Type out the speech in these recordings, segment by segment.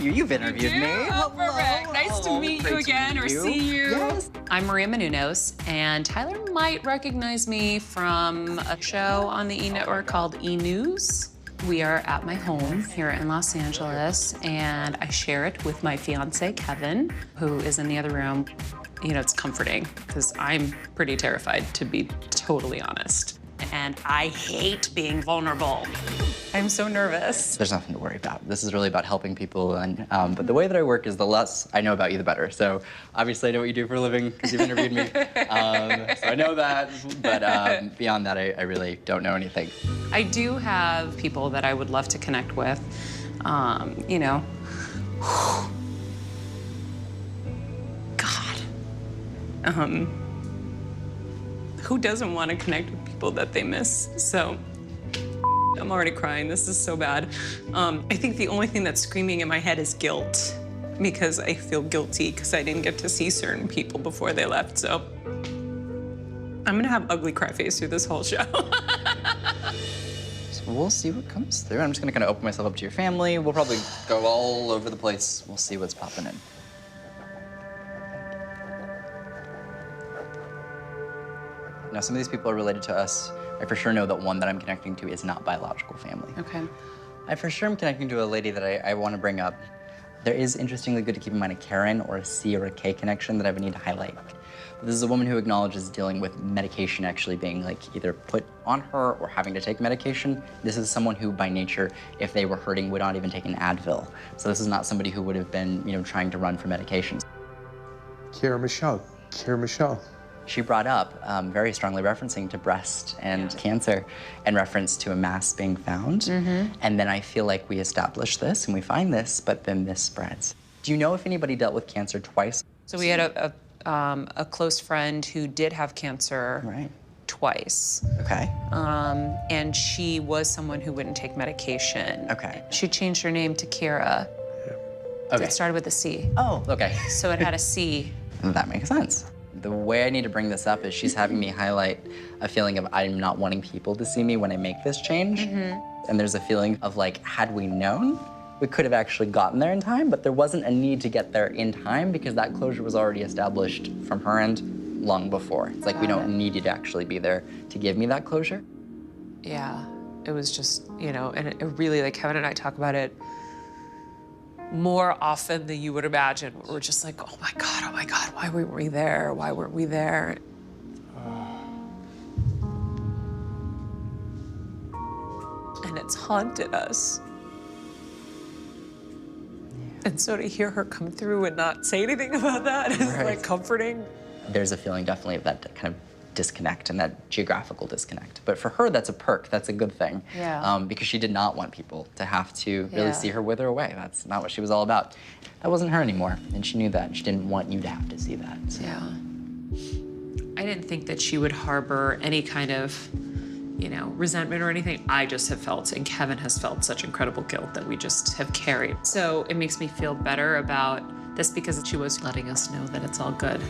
you. You've interviewed me. Oh, perfect. Nice to meet you again or see you. Yes. I'm Maria Menounos, and Tyler might recognize me from a show on the E! Network called E! News. We are at my home here in Los Angeles, and I share it with my fiance, Kevin, who is in the other room. You know, it's comforting, because I'm pretty terrified, to be totally honest. And I hate being vulnerable. I'm so nervous. There's nothing to worry about. This is really about helping people, and but the way that I work is the less I know about you, the better. So obviously I know what you do for a living because you've interviewed me. So I know that, but beyond that, I really don't know anything. I do have people that I would love to connect with, you know. God. Who doesn't want to connect with people that they miss? So, I'm already crying. This is so bad. I think the only thing that's screaming in my head is guilt, because I feel guilty because I didn't get to see certain people before they left. So, I'm gonna have ugly cry face through this whole show. So we'll see what comes through. I'm just gonna kind of open myself up to your family. We'll probably go all over the place. We'll see what's popping in. Now, some of these people are related to us. I for sure know that one that I'm connecting to is not biological family. Okay. I for sure am connecting to a lady that I want to bring up. There is, interestingly, good to keep in mind a Karen or a C or a K connection that I would need to highlight. But this is a woman who acknowledges dealing with medication actually being like either put on her or having to take medication. This is someone who, by nature, if they were hurting, would not even take an Advil. So this is not somebody who would have been, you know, trying to run for medications. Kira Michelle. She brought up, very strongly referencing to breast and cancer in reference to a mass being found. And then I feel like we establish this and we find this, but then this spreads. Do you know if anybody dealt with cancer twice? So we had a close friend who did have cancer twice. Okay. And she was someone who wouldn't take medication. Okay. She changed her name to Kira. Okay. It started with a C. Oh, okay. So it had a C. That makes sense. The way I need to bring this up is she's having me highlight a feeling of I'm not wanting people to see me when I make this change. And there's a feeling of like, had we known, we could have actually gotten there in time, but there wasn't a need to get there in time because that closure was already established from her end long before. It's like, we don't need you to actually be there to give me that closure. Yeah, it was just, you know, and it really, like Kevin and I talk about it more often than you would imagine. We're just like, oh my God, why weren't we there? Why weren't we there? And it's haunted us. And so to hear her come through and not say anything about that is like comforting. There's a feeling definitely of that kind of disconnect and that geographical disconnect. But for her, that's a perk, that's a good thing. Yeah. Because she did not want people to have to really see her wither away. That's not what she was all about. That wasn't her anymore, and she knew that, and she didn't want you to have to see that. So. Yeah. I didn't think that she would harbor any kind of, you know, resentment or anything. I just have felt, and Kevin has felt, such incredible guilt that we just have carried. So it makes me feel better about this because she was letting us know that it's all good.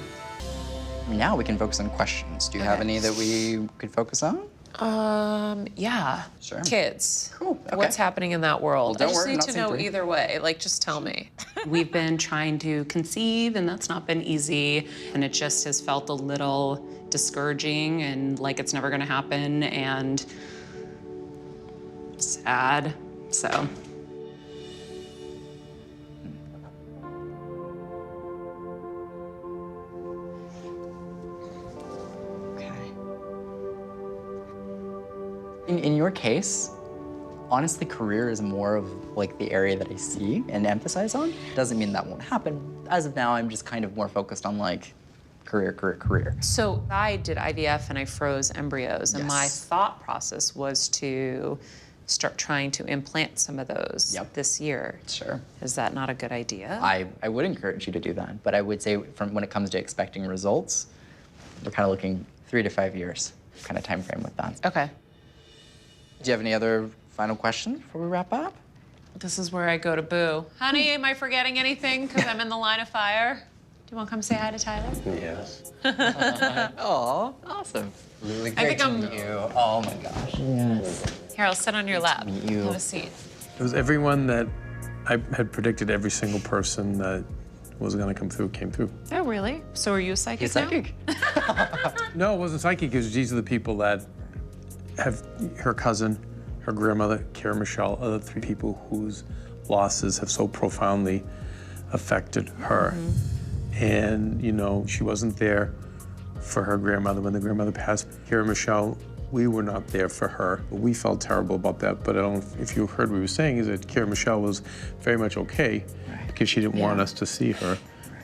Now we can focus on questions. Do you have any that we could focus on? Yeah. Sure. Kids. Cool. Okay. What's happening in that world? Well, don't I just worry, I'm need not to saying know three. either way. Like, just tell me. We've been trying to conceive, and that's not been easy. And it just has felt a little discouraging and like it's never gonna happen and sad, so. In your case, honestly, career is more of like the area that I see and emphasize on. Doesn't mean that won't happen. As of now, I'm just kind of more focused on like career. So I did IVF and I froze embryos, and my thought process was to start trying to implant some of those this year. Sure. Is that not a good idea? I would encourage you to do that, but I would say from when it comes to expecting results, we're kind of looking 3 to 5 years kind of time frame with that. Okay. Do you have any other final questions before we wrap up? This is where I go to boo. Honey, am I forgetting anything? Because I'm in the line of fire. Do you want to come say hi to Tyler? Yes. Oh, awesome. Really I think I'm. You. Oh my gosh. Yes. Here, I'll sit on your lap. meet you. Have a seat. It was everyone that I had predicted every single person that was going to come through came through. Oh, really? So are you a psychic He's psychic. No, it wasn't psychic, because these are the people that have her cousin, her grandmother, Kara Michelle, other 3 people whose losses have so profoundly affected her. And, you know, she wasn't there for her grandmother when the grandmother passed. Kara Michelle, we were not there for her. We felt terrible about that, but I don't know if you heard what we were saying, is that Kara Michelle was very much okay because she didn't want us to see her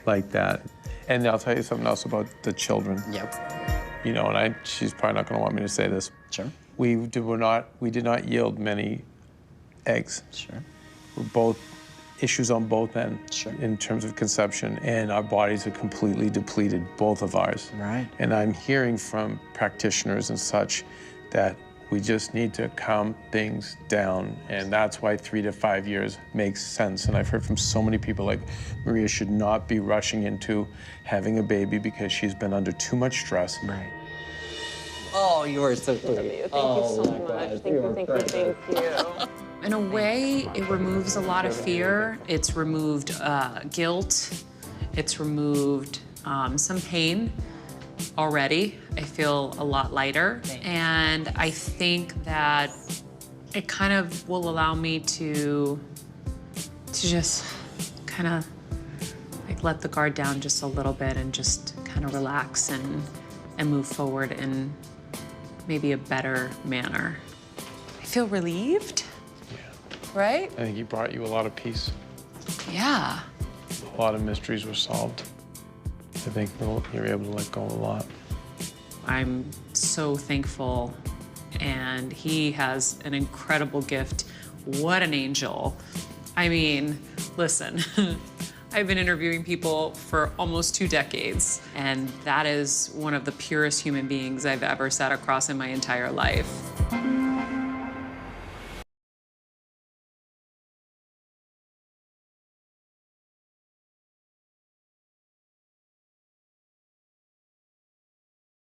like that. And I'll tell you something else about the children. Yep. You know, and she's probably not going to want me to say this. Sure. We did not yield many eggs. Sure. We're both issues on both ends Sure. in terms of conception, and our bodies are completely depleted, both of ours. Right. And I'm hearing from practitioners and such that we just need to calm things down, and that's why 3 to 5 years makes sense. And I've heard from so many people, like, Maria should not be rushing into having a baby because she's been under too much stress. Right. Oh, you are so sweet. Thank you so much. Thank you. In a way, it removes a lot of fear. It's removed guilt. It's removed some pain already. I feel a lot lighter. And I think that it kind of will allow me to just kind of like let the guard down just a little bit and just kind of relax and move forward in maybe a better manner. I feel relieved. Right? I think he brought you a lot of peace. Yeah. A lot of mysteries were solved. I think you're able to let go a lot. I'm so thankful, and he has an incredible gift. What an angel. I mean, listen, I've been interviewing people for almost 2 decades, and that is one of the purest human beings I've ever sat across in my entire life.